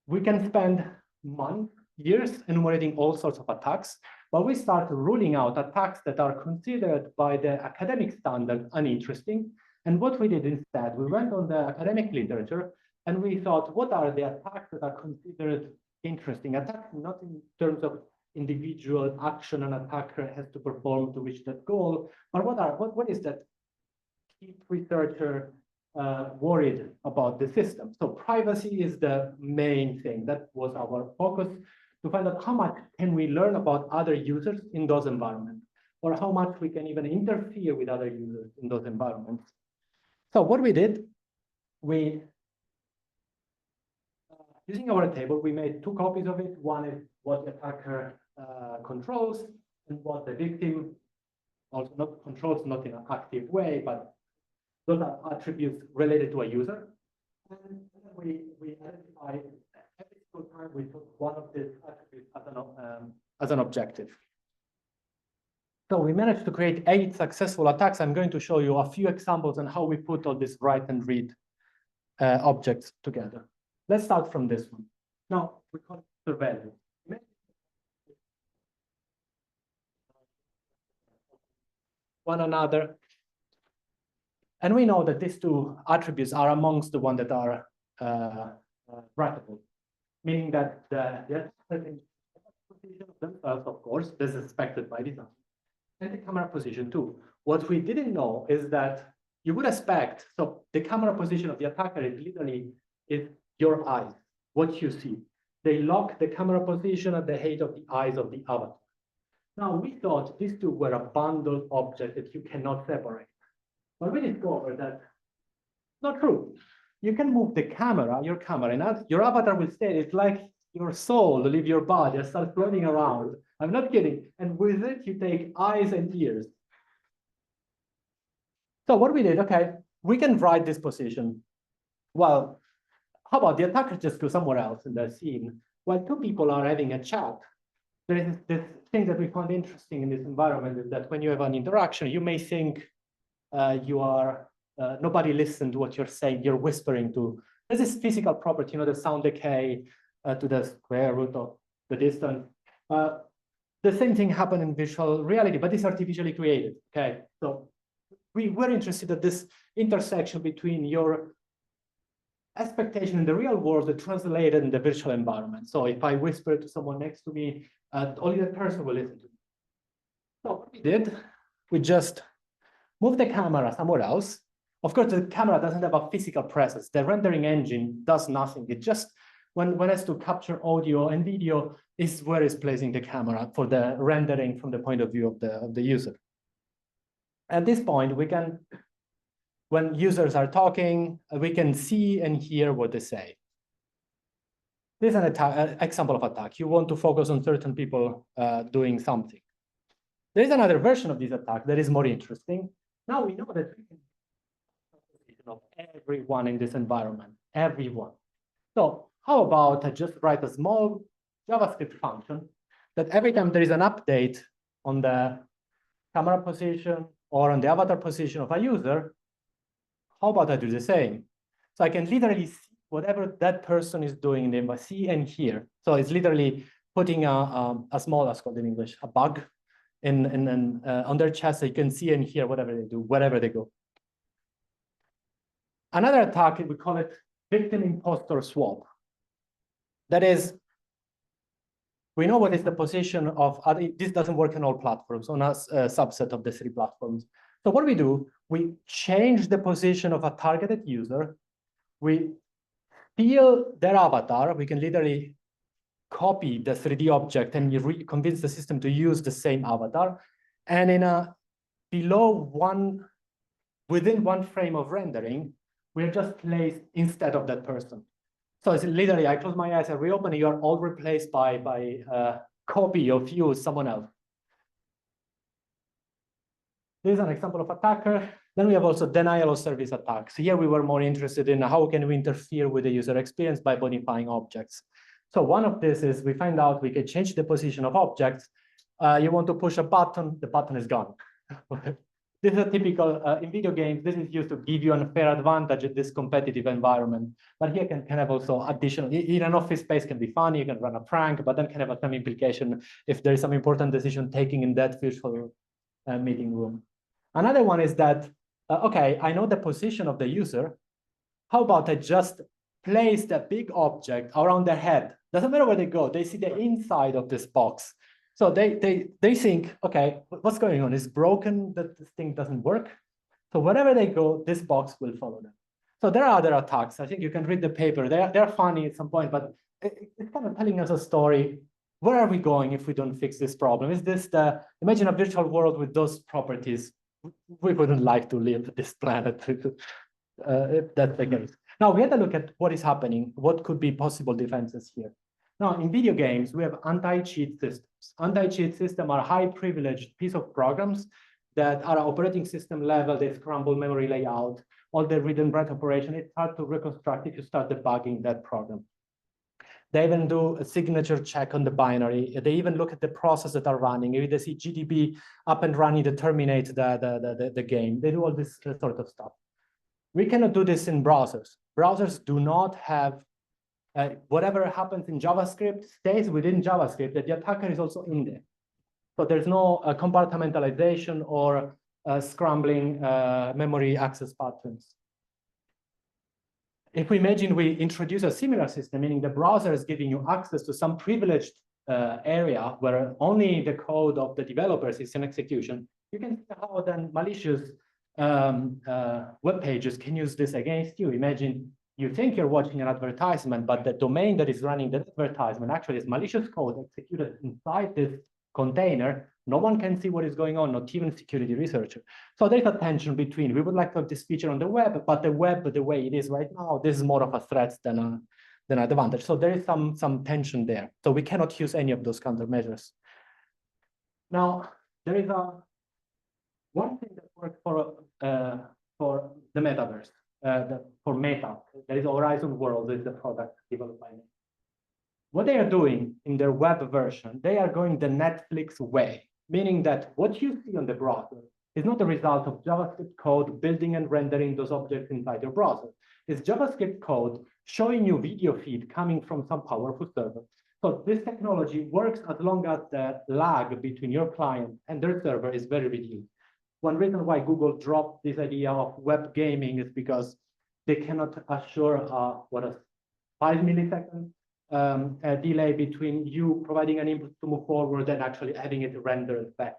we can spend months, years enumerating all sorts of attacks, but we start ruling out attacks that are considered by the academic standard uninteresting. And what we did instead, we went on the academic literature and we thought, what are the attacks that are considered interesting? Attacks not in terms of individual action an attacker has to perform to reach that goal, but what is that keep researcher worried about the system? So privacy is the main thing. That was our focus, to find out how much can we learn about other users in those environments, or how much we can even interfere with other users in those environments. So what we did, we using our table, we made two copies of it. One is what the attacker controls, and what the victim also not controls, not in an active way, but those are attributes related to a user. And we identify every single time we took one of these attributes as an objective. So we managed to create 8 successful attacks. I'm going to show you a few examples on how we put all these write and read objects together. Let's start from this one. Now, we call it surveillance. One another. And we know that these two attributes are amongst the ones that are writable, meaning that the position of themselves, of course, this is expected by design, and the camera position too. What we didn't know is that you would expect, so the camera position of the attacker is literally your eyes, what you see. They lock the camera position at the height of the eyes of the avatar. Now, we thought these two were a bundled object that you cannot separate. But we discovered that not true. You can move the camera, your camera, and your avatar will stay. It's like your soul leave your body and start floating around. I'm not kidding. And with it, you take eyes and ears. So what we did, okay, we can write this position. Well, how about the attacker just go somewhere else in the scene? While two people are having a chat, there is this thing that we found interesting in this environment is that when you have an interaction, you may think nobody listened to what you're saying, you're whispering to. There's this physical property, the sound decay to the square root of the distance. The same thing happened in virtual reality, but it's artificially created, okay? So we were interested in this intersection between your expectation in the real world that translated in the virtual environment. So if I whisper to someone next to me, only that person will listen to me. So what we did, we just moved the camera somewhere else. Of course, the camera doesn't have a physical presence. The rendering engine does nothing. It just, when it has to capture audio and video, is where it's placing the camera for the rendering from the point of view of the user. At this point, we can, when users are talking, we can see and hear what they say. This is an example of attack. You want to focus on certain people doing something. There is another version of this attack that is more interesting. Now we know that we can of everyone in this environment, everyone. So how about I just write a small JavaScript function that every time there is an update on the camera position or on the avatar position of a user, how about I do the same? So I can literally see whatever that person is doing, they must see and hear. So it's literally putting a small, that's called in English, a bug on their chest, so you can see and hear whatever they do, wherever they go. Another attack, we call it victim impostor swap. That is, we know what is the position of, this doesn't work on all platforms, on a subset of the 3 platforms. So what we do, we change the position of a targeted user, we steal their avatar, we can literally copy the 3D object and you convince the system to use the same avatar. And in a within one frame of rendering, we're just placed instead of that person. So it's literally, I close my eyes and reopen, and you're all replaced by a copy of you, someone else. This is an example of attacker. Then we have also denial of service attacks. Here we were more interested in how can we interfere with the user experience by modifying objects. So one of this is we find out we can change the position of objects. You want to push a button, the button is gone. This is a typical, in video games, this is used to give you an unfair advantage in this competitive environment. But here can have also additional, in an office space can be fun, you can run a prank, but then can have some implication if there is some important decision taking in that virtual meeting room. Another one is that, okay, I know the position of the user. How about I just place the big object around their head? Doesn't matter where they go, they see the inside of this box. So they think, okay, what's going on? It's broken, that this thing doesn't work. So wherever they go, this box will follow them. So there are other attacks. I think you can read the paper. They're funny at some point, but it's kind of telling us a story. Where are we going if we don't fix this problem? Is this imagine a virtual world with those properties. We wouldn't like to live this planet if that's the case. Now we had a look at what is happening, what could be possible defenses here. Now, in video games, we have anti-cheat systems. Anti-cheat systems are high privileged piece of programs that are operating system level, they scramble memory layout, all the read and write operation. It's hard to reconstruct if you start debugging that program. They even do a signature check on the binary. They even look at the process that are running. If they see GDB up and running, they terminate the game. They do all this sort of stuff. We cannot do this in browsers. Browsers do not have whatever happens in JavaScript stays within JavaScript, that the attacker is also in there. So there's no compartmentalization or scrambling memory access patterns. If we imagine we introduce a similar system, meaning the browser is giving you access to some privileged area where only the code of the developers is in execution, you can see how then malicious web pages can use this against you. Imagine you think you're watching an advertisement, but the domain that is running the advertisement actually is malicious code executed inside this container. No one can see what is going on, not even security researcher. So there's a tension between, we would like to have this feature on the web, but the web, the way it is right now, this is more of a threat than an advantage. So there is some tension there. So we cannot use any of those countermeasures. Now, there is one thing that works for the metaverse. For Meta, there is Horizon World, is the product developed by Meta. What they are doing in their web version, they are going the Netflix way, meaning that what you see on the browser is not the result of JavaScript code building and rendering those objects inside your browser. It's JavaScript code showing you video feed coming from some powerful server. So this technology works as long as the lag between your client and their server is very reduced. One reason why Google dropped this idea of web gaming is because they cannot assure what a 5 millisecond delay between you providing an input to move forward and actually having it rendered back.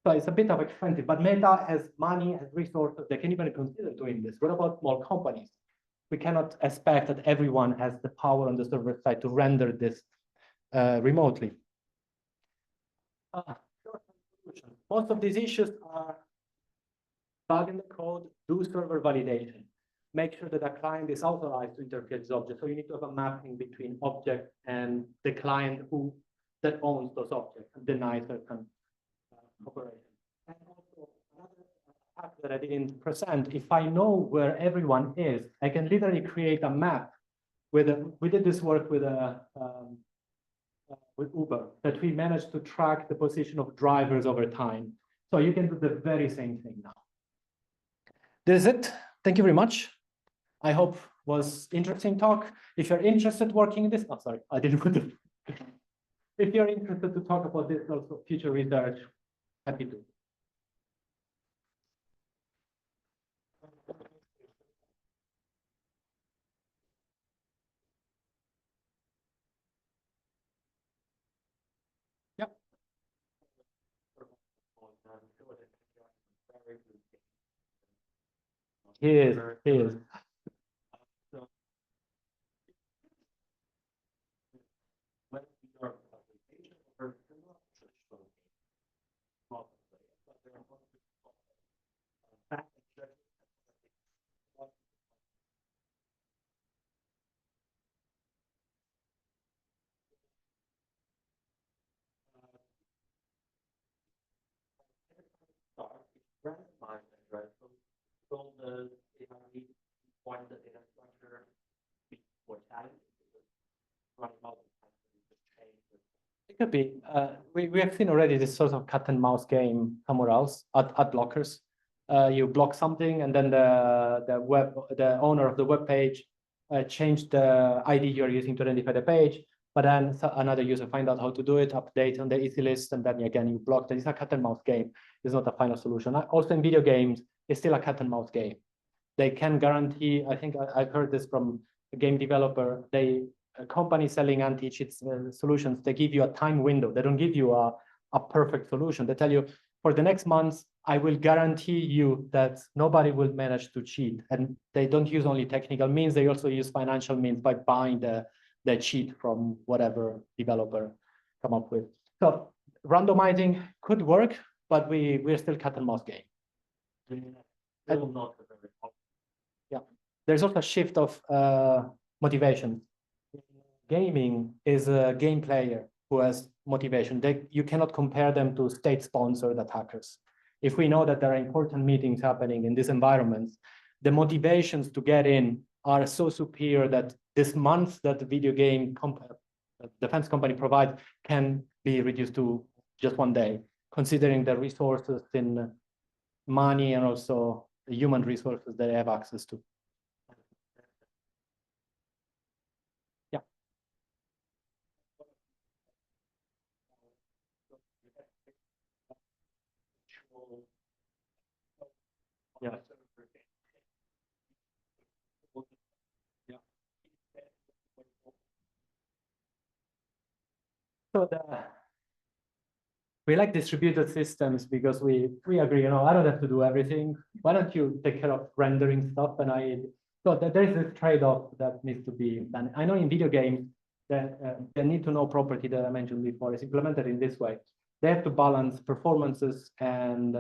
So it's a bit of expensive, but Meta has money, has resources, they can even consider doing this. What about small companies? We cannot expect that everyone has the power on the server side to render this remotely. Most of these issues are plug in the code, do server validation. Make sure that a client is authorized to interpret this object. So you need to have a mapping between object and the client that owns those objects and denies certain operation. And also another fact that I didn't present, if I know where everyone is, I can literally create a map. We did this work with Uber, that we managed to track the position of drivers over time. So you can do the very same thing now. This is it. Thank you very much. I hope was interesting talk. If you're interested working in this, oh, sorry, I didn't put it. If you're interested to talk about this also future research, happy to. Yep. He is. control the data point the data structure before time? It could be. We have seen already this sort of cat and mouse game somewhere else at blockers. You block something, and then the owner of the web page changed the ID you're using to identify the page. But then another user find out how to do it, update on the easy list, and then again you block that. It's a cat and mouse game. It's not a final solution. Also in video games, it's still a cat and mouse game. They can guarantee. I think I've heard this from a game developer. A company selling anti-cheat solutions, they give you a time window. They don't give you a perfect solution. They tell you, for the next months, I will guarantee you that nobody will manage to cheat. And they don't use only technical means, they also use financial means by buying the cheat from whatever developer come up with. So randomizing could work, but we're still cat and mouse game. Yeah, there's also a shift of motivation. Gaming is a game player who has motivation. You cannot compare them to state-sponsored attackers. If we know that there are important meetings happening in these environments, the motivations to get in are so superior that this month that the video game defense company provides can be reduced to just one day, considering the resources in money and also the human resources that they have access to. Yeah. Yeah. So we like distributed systems because we agree, I don't have to do everything. Why don't you take care of rendering stuff? And so there is this trade-off that needs to be done. I know in video games that the need to know property that I mentioned before is implemented in this way. They have to balance performances and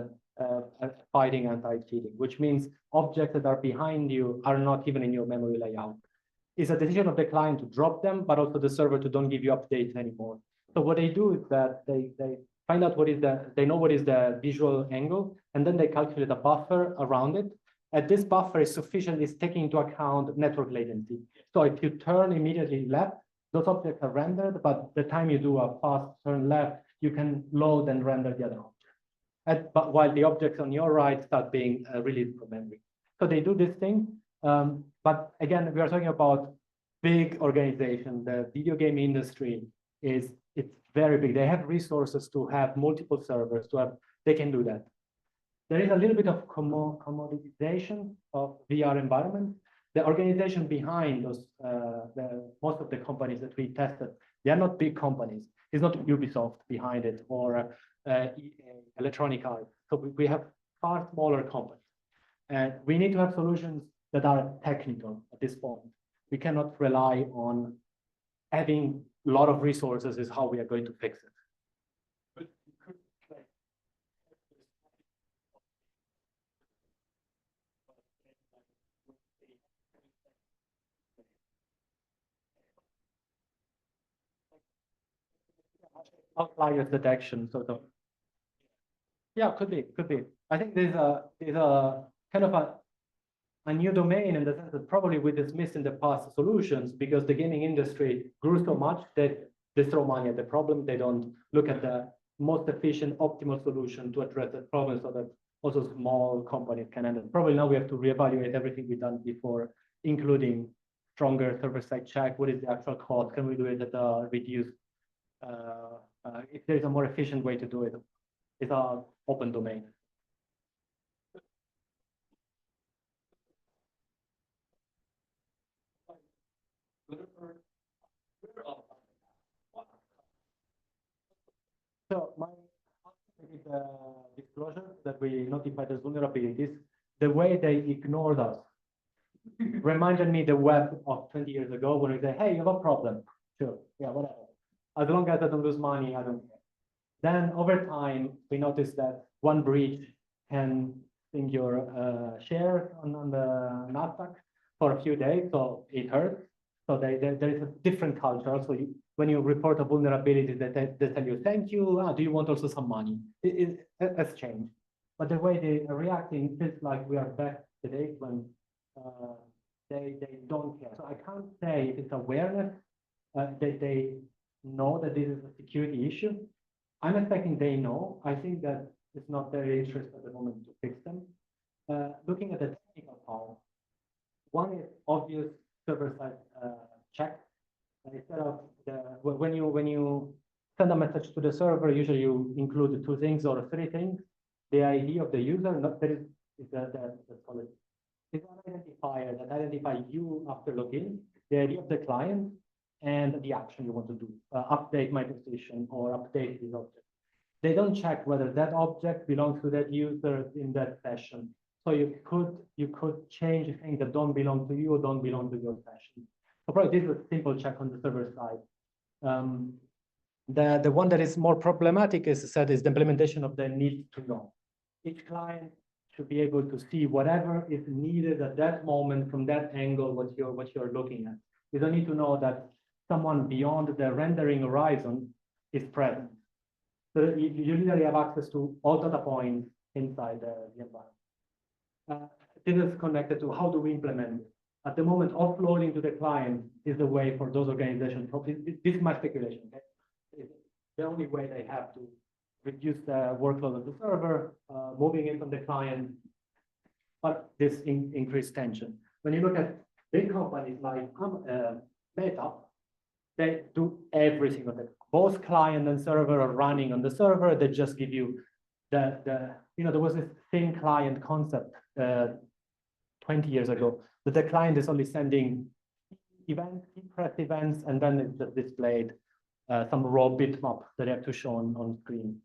fighting anti-cheating, which means objects that are behind you are not even in your memory layout. It's a decision of the client to drop them, but also the server to don't give you updates anymore. So what they do is that they find out they know what is the visual angle, and then they calculate a buffer around it. And this buffer is sufficient, is taking into account network latency. So if you turn immediately left, those objects are rendered, but the time you do a fast turn left, you can load and render the other object. But while the objects on your right start being released from memory. So they do this thing. But again, we are talking about big organization. The video game industry it's very big. They have resources to have multiple servers, they can do that. There is a little bit of commoditization of VR environments. The organization behind those, most of the companies that we tested, they are not big companies. It's not Ubisoft behind it or Electronic Arts. So we have far smaller companies. And we need to have solutions that are technical at this point. We cannot rely on having a lot of resources is how we are going to fix it. But you could outlier detection, sort of. Yeah, could be. I think there's a kind of a new domain in the sense that probably we dismissed in the past solutions because the gaming industry grew so much that they throw money at the problem. They don't look at the most efficient, optimal solution to address that problem so that also small companies can handle it. Probably now we have to reevaluate everything we've done before, including stronger server-side check. What is the actual cost? Can we do it at a reduced? If there's a more efficient way to do it, it's an open domain. So my disclosure that we notified as vulnerabilities, the way they ignored us reminded me the web of 20 years ago when we say, hey, you have a problem. Sure, yeah, whatever. As long as I don't lose money, I don't care. Then over time, we noticed that one breach can sink your share on the Nasdaq for a few days, so it hurts. So there is a different culture. So when you report a vulnerability, they tell you, thank you. Do you want also some money? It has changed. but the way they are reacting feels like we are back to the days when they don't care. So I can't say if it's awareness, they know that this is a security issue. I'm expecting they know. I think that it's not very interested at the moment to fix them. Looking at the technical part, one is obvious server-side check. Instead of when you send a message to the server, usually you include the two things or three things: the ID of the user, not that is let's call it, it's an identifier that identifies you after login, the ID of the client, and the action you want to do, update my position or update this object. They don't check whether that object belongs to that user in that session. So you could change things that don't belong to you or don't belong to your session. So probably this is a simple check on the server side. The one that is more problematic, as I said, is the implementation of the need to know. Each client should be able to see whatever is needed at that moment from that angle, what you're looking at. You don't need to know that someone beyond the rendering horizon is present. So you usually have access to all data points inside the environment. This is connected to how do we implement it. At the moment, offloading to the client is the way for those organizations. This is my speculation. Okay? It's the only way they have to reduce the workload of the server, moving it from the client, but this increased tension. When you look at big companies like Meta, they do everything on that. Both client and server are running on the server. They just give you there was this thin client concept 20 years ago, that the client is only sending events, press events, and then it's just displayed some raw bitmap that they have to show on screen.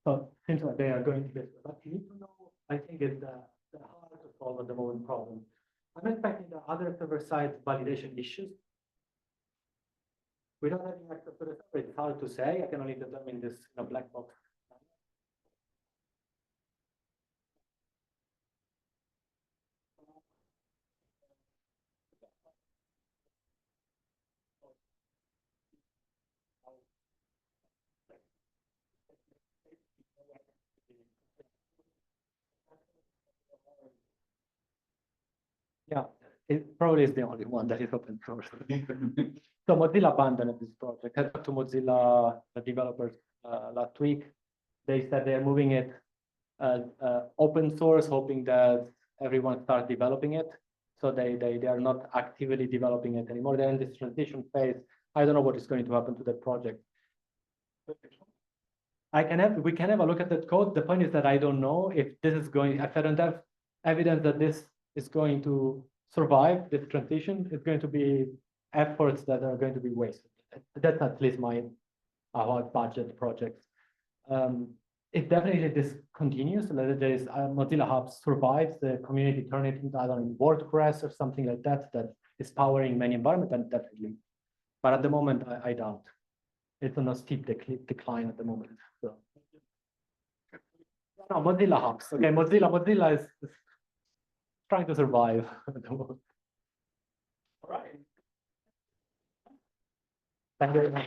So it seems like they are going to this, but you need to know, I think it's the hard to solve at the moment problem. I'm expecting the other server-side validation issues. Without having access to the server, it's hard to say. I can only determine this in a black box. Yeah, it probably is the only one that is open source. So Mozilla abandoned this project. I talked to Mozilla developers last week. They said they're moving it open source, hoping that everyone starts developing it. So they are not actively developing it anymore. They're in this transition phase. I don't know what is going to happen to that project. We can have a look at that code. The point is that I don't know if this is going, if I don't have evidence that this is going to survive this transition, it's going to be efforts that are going to be wasted. That's at least my budget projects. If definitely this continues, that there is Mozilla Hub survives, the community turn it into, I don't know, WordPress or something like that, that is powering many environments, then definitely. But at the moment, I doubt. It's on a steep decline at the moment. So. No, Mozilla Hubs. Okay, Mozilla is trying to survive at the moment. All right. Thank you very much.